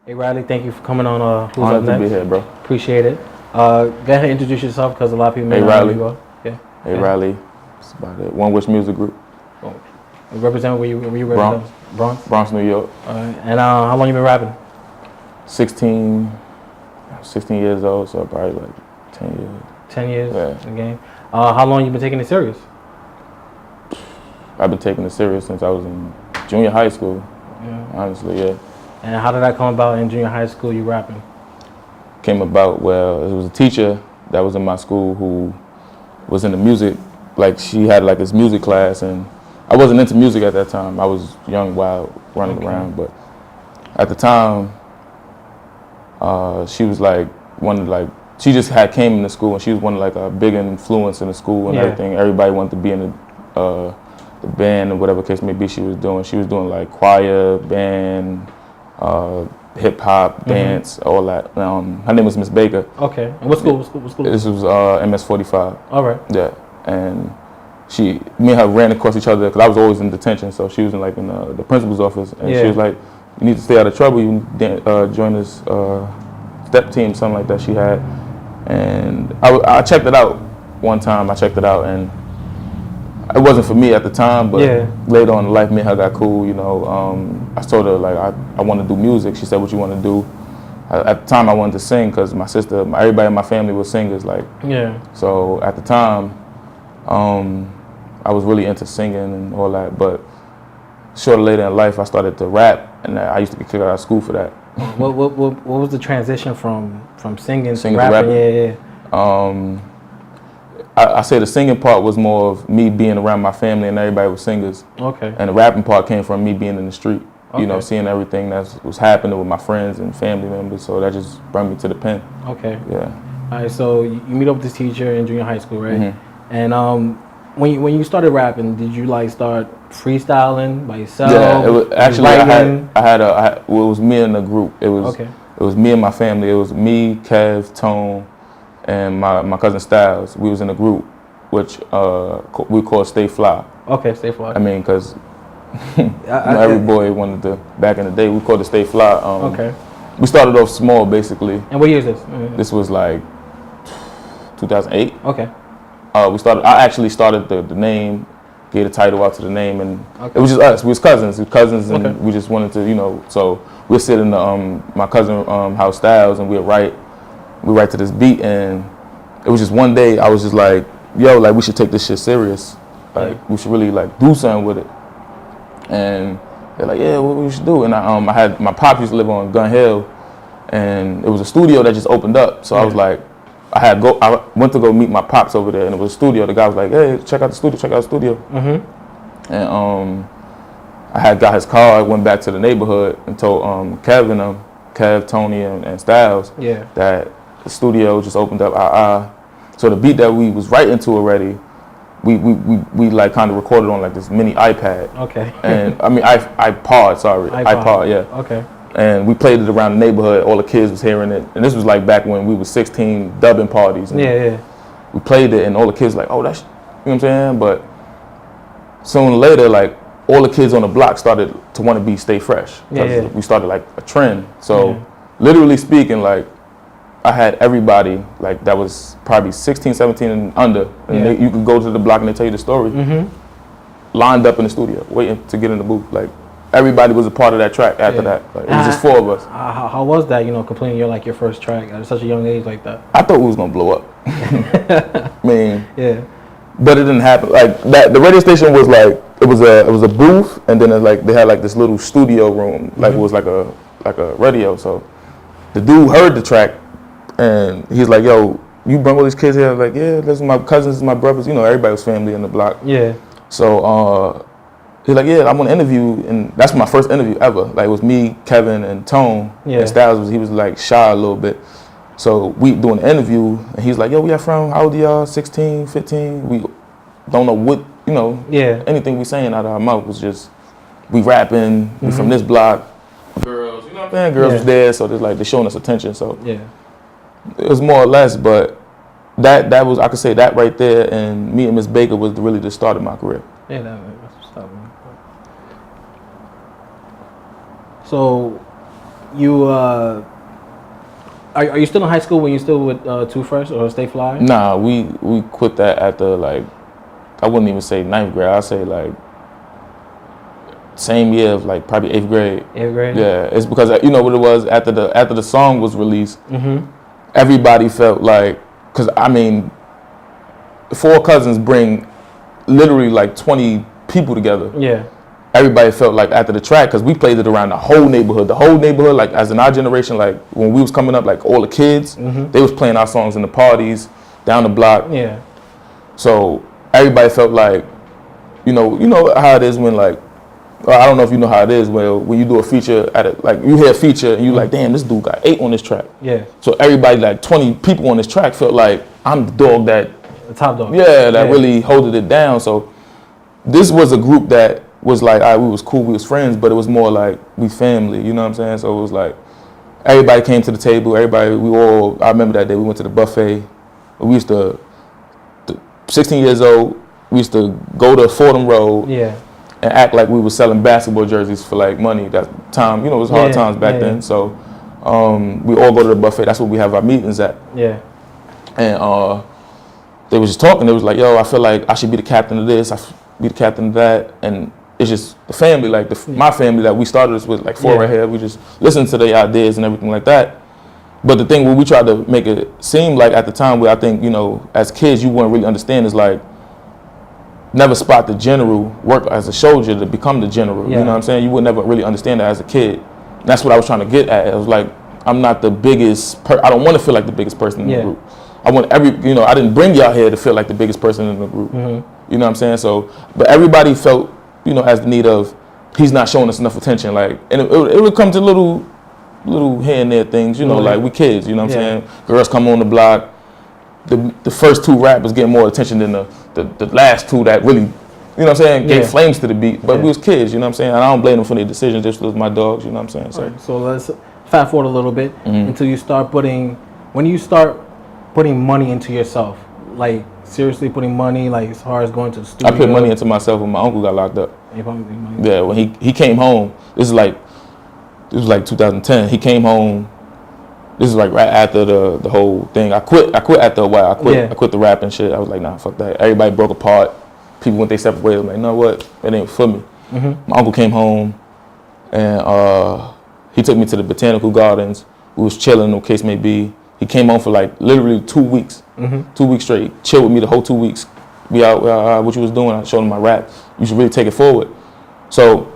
A.Riley, thank you for coming on Who's Honored Up to Next. be here, bro. Appreciate it. Go ahead and introduce yourself because a lot of people may not know who you are. Yeah. A.Riley. That's about it. One Wish Music Group. Oh. Represent where you represent? Bronx, New York. And how long you been rapping? 16 years old, so probably like 10 years. 10 years Yeah. in the game. How long you been taking it serious? I've been taking it serious since I was in junior high school. Yeah. Honestly, yeah. And how did that come about in junior high school, you rapping? Came about, well, it was a teacher that was in my school who was into music. Like, she had like this music class, and I wasn't into music at that time. I was young, wild, running around, but at the time, she was like she just came into school, and she was one of like a big influence in the school and everything. Everybody wanted to be in the band or whatever case may be she was doing. She was doing like choir, band, hip hop, dance, all that. Her name was Miss Baker. Okay. And what school? This was MS-45. All right. Yeah. And me and her ran across each other because I was always in detention. So she was in the principal's office, and she was like, "You need to stay out of trouble. You join this step team, something like that." She had, and I checked it out one time. And it wasn't for me at the time, but later on in life, me and her got cool. You know, I told her like I want to do music. She said, "What you want to do?" At the time, I wanted to sing because my sister, everybody in my family was singers. Like, so at the time, I was really into singing and all that. But shortly later in life, I started to rap, and I used to get kicked out of school for that. What was the transition from singing to rapping? Yeah. I say the singing part was more of me being around my family and everybody was singers. Okay. And the rapping part came from me being in the street, you know, seeing everything that was happening with my friends and family members. So that just brought me to the pen. Okay. Yeah. All right. So you meet up with this teacher in junior high school, right? Mm-hmm. And when you started rapping, did you like start freestyling by yourself? Yeah. It was actually it was me in the group. It was me and my family. It was me, Kev, Tone, and my cousin Styles. We was in a group, which we called Stay Fly. Okay, Stay Fly. I mean, because every boy wanted to, back in the day, we called it Stay Fly. Okay. We started off small, basically. And what year is this? This was like 2008. Okay. I actually started the name, gave the title out to the name, and it was just us. We was cousins, and we just wanted to, you know, so we'd sit in my cousin house Styles, and we'd write to this beat, and it was just one day I was just like, yo, like we should take this shit serious. Like we should really like do something with it. And they're like, yeah, what we should do? And I had my pop used to live on Gun Hill, and it was a studio that just opened up. So I was like, I went to go meet my pops over there, and it was a studio. The guy was like, hey, check out the studio. Mm-hmm. And I had got his car. I went back to the neighborhood and told Kev, Tony, and Styles that the studio just opened up. So the beat that we was writing to already, we like kind of recorded on like this mini iPad. Okay. And I mean iPod, yeah. Okay. And we played it around the neighborhood. All the kids was hearing it, and this was like back when we was 16, dubbing parties. And we played it, and all the kids like, oh, that's, you know what I'm saying? But soon later, like all the kids on the block started to want to be Stay Fresh. We started like a trend. So literally speaking, like I had everybody like that was probably 16, 17 and under, and you could go to the block and they tell you the story. Lined up in the studio, waiting to get in the booth. Like everybody was a part of that track after that. Like, it was just four of us. How was that, you know, completing your first track at such a young age like that? I thought we was gonna blow up. I mean, but it didn't happen. Like that, the radio station was like it was a booth, and then they had like this little studio room, like it was like a radio. So the dude heard the track, and he's like, "Yo, you bring all these kids here?" I was like, "Yeah, this is my cousins, my brothers. You know, everybody was family in the block." Yeah. So he's like, "Yeah, I'm gonna interview," and that's my first interview ever. Like it was me, Kevin, and Tone. And Styles he was like shy a little bit. So we doing the interview, and he's like, "Yo, we are from, how old are y'all? 16, 15? We don't know what, you know, anything we saying out of our mouth was just, we rapping, we from this block. Girls, you know what I'm saying? Girls was there, so they're showing us attention. So it was more or less, but that was, I could say that right there, and me and Miss Baker was really the start of my career. Yeah, that's the start. So you are you still in high school when you still with Too Fresh or Stay Fly? Nah, we quit that at the like, I wouldn't even say 9th grade. I'd say like same year of like probably 8th grade. 8th grade. Yeah, it's because you know what it was after the song was released. Everybody felt like, because I mean, Four Cousins bring literally like 20 people together. Yeah. Everybody felt like after the track, because we played it around the whole neighborhood. The whole neighborhood, like as in our generation, like when we was coming up, like all the kids, they was playing our songs in the parties, down the block. Yeah. So everybody felt like, you know how it is when like, I don't know if you know how it is when you do a feature at it, like you hear a feature and you like, damn, this dude got 8 on this track. Yeah. So everybody, like 20 people on this track felt like I'm the dog that, the top dog. Yeah, that really holded it down. So this was a group that was like, all right, we was cool, we was friends, but it was more like we family, you know what I'm saying? So it was like everybody came to the table, I remember that day we went to the buffet. We used to, 16 years old, we used to go to Fordham Road and act like we were selling basketball jerseys for like money. That time, you know, it was hard times back then. So we all go to the buffet, that's where we have our meetings at. Yeah. And they was just talking, they was like, yo, I feel like I should be the captain of this, I should be the captain of that. And it's just the family, like my family that we started this with, like four right here. We just listened to their ideas and everything like that. But the thing where we tried to make it seem like at the time, where I think, you know, as kids you wouldn't really understand is like, never spot the general work as a soldier to become the general. You know what I'm saying? You would never really understand that as a kid. And that's what I was trying to get at. It was like, I'm not the biggest. I don't want to feel like the biggest person in the group. I want I didn't bring y'all here to feel like the biggest person in the group. You know what I'm saying? So, but everybody felt, you know, as the need of, he's not showing us enough attention. Like, and it would come to little here and there things, you know, like we kids, you know what I'm saying? Girls come on the block. The first 2 rappers get more attention than the last 2 that really, you know what I'm saying, gave flames to the beat. But we was kids, you know what I'm saying? And I don't blame them for their decisions. This was my dogs, you know what I'm saying? So, right, so let's fast forward a little bit until you start when you start putting money into yourself, like seriously putting money, like as far as going to the studio. I put money into myself when my uncle got locked up. Yeah, when he came home, this was like 2010. He came home. This is like right after the whole thing. I quit after a while. I quit the rap and shit. I was like, nah, fuck that. Everybody broke apart. People went their separate ways. I'm like, you know what? It ain't for me. My uncle came home and he took me to the botanical gardens. We was chilling, no case may be. He came home for like literally 2 weeks. 2 weeks straight. Chill with me the whole 2 weeks. Be out, what you was doing. I showed him my rap. You should really take it forward. So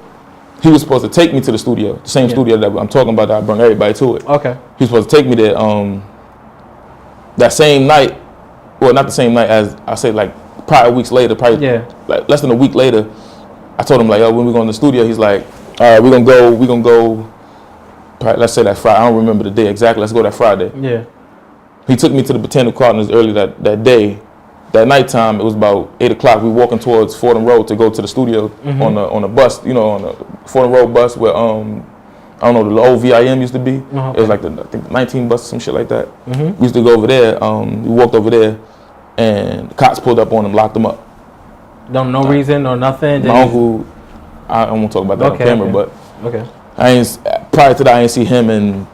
he was supposed to take me to the studio, the same studio that I'm talking about that I brought everybody to it. Okay. He was supposed to take me there that same night, well, not the same night as I say, like probably weeks later, like less than a week later, I told him like, yo, when we go in the studio, he's like, all right, we're gonna go, probably, let's say that Friday, I don't remember the day exactly, let's go that Friday. Yeah. He took me to the Botanical Gardens early that day. That nighttime, it was about 8 o'clock. We were walking towards Fordham Road to go to the studio on a bus, you know, on the Fordham Road bus where, I don't know, the old VIM used to be. It was like I think the 19 bus or some shit like that. We used to go over there. We walked over there, and the cops pulled up on him, locked him up. No reason or nothing? My uncle, I don't want to talk about that on camera, but prior to that, I didn't see him, and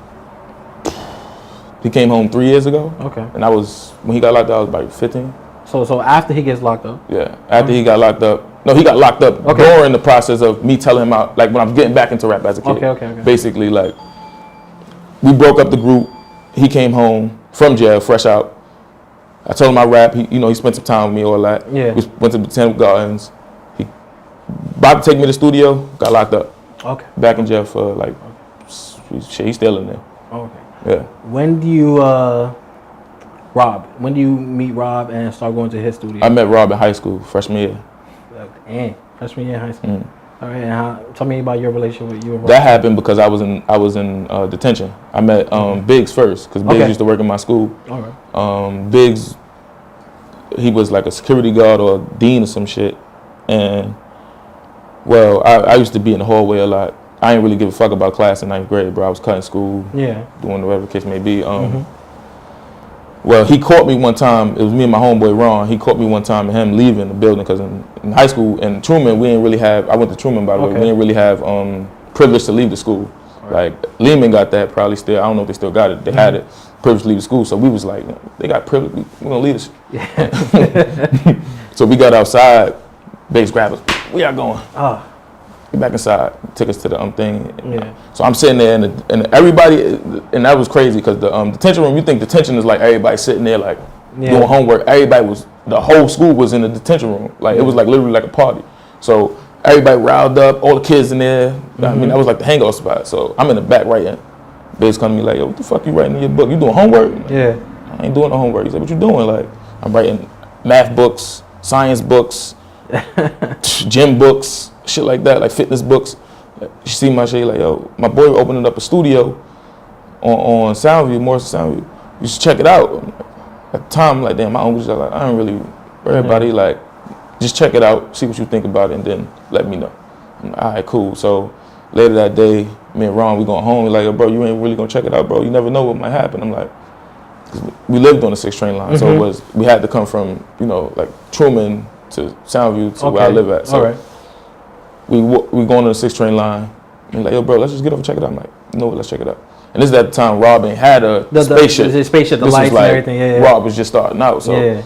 he came home 3 years ago. Okay. And I was, when he got locked up, I was like 15. So after he gets locked up? Yeah, after he got locked up. No, he got locked up during the process of me telling him out, like when I'm getting back into rap as a kid. Okay. Basically, like, we broke up the group. He came home from jail, fresh out. I told him I rap. He spent some time with me, all that. Yeah. We went to the Botanical Gardens. He about to take me to the studio, got locked up. Okay. Back in jail for like, shit, he's still in there. Okay. Yeah. When do you, Rob, when do you meet Rob and start going to his studio? I met Rob in high school, freshman year. Freshman year in high school. All right, and tell me about your relationship with you and Rob. That happened because I was in detention. I met Biggs first, because Biggs used to work in my school. All right. Biggs, he was like a security guard or dean or some shit. And, well, I used to be in the hallway a lot. I didn't really give a fuck about class in 9th grade, bro. I was cutting school, doing whatever the case may be. Well, he caught me one time. It was me and my homeboy Ron. He caught me one time and him leaving the building because in high school in Truman, we didn't really have, I went to Truman by the way, we didn't really have privilege to leave the school. Like Lehman got that probably still. I don't know if they still got it. They had it privilege to leave the school. So we was like, they got privilege. We're gonna leave this. Yeah. So we got outside. Bass grabbers. We are going. Get back inside. Took us to the thing. Yeah. So I'm sitting there and everybody, and that was crazy because the detention room. You think detention is like everybody sitting there like doing homework. The whole school was in the detention room. Like it was like literally like a party. So everybody riled up, all the kids in there. I mean, that was like the hangout spot. So I'm in the back writing. Bass come to me like, yo, what the fuck you writing in your book? You doing homework? Yeah. I ain't doing no homework. He said, what you doing? Like, I'm writing math books, science books, gym books, shit like that, like fitness books. She see my shit like, yo, my boy opening up a studio on Soundview, Morrison Soundview. You should check it out. At the time, like, damn, my uncle's like, I don't really worry about it. Like, just check it out, see what you think about it, and then let me know. I'm like, all right, cool. So later that day, me and Ron, we going home. We're like, yo, bro, you ain't really gonna check it out, bro. You never know what might happen. I'm like, 'cause we lived on the 6 train line, so we had to come from, like Truman to Soundview to where I live at. So we going on the 6 train line. And like, yo, bro, let's just get over and check it out. I'm like, you know what, let's check it out. And this is at the time Rob ain't had a spaceship. The spaceship, the this lights was like, and everything. Rob was just starting out, so I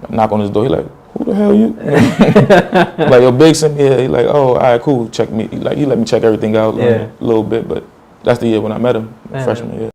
knock on his door. He like, who the hell you? Like, yo, Big sent me here. He like, oh, all right, cool. Check me. He let me check everything out a little bit, but that's the year when I met him, freshman year.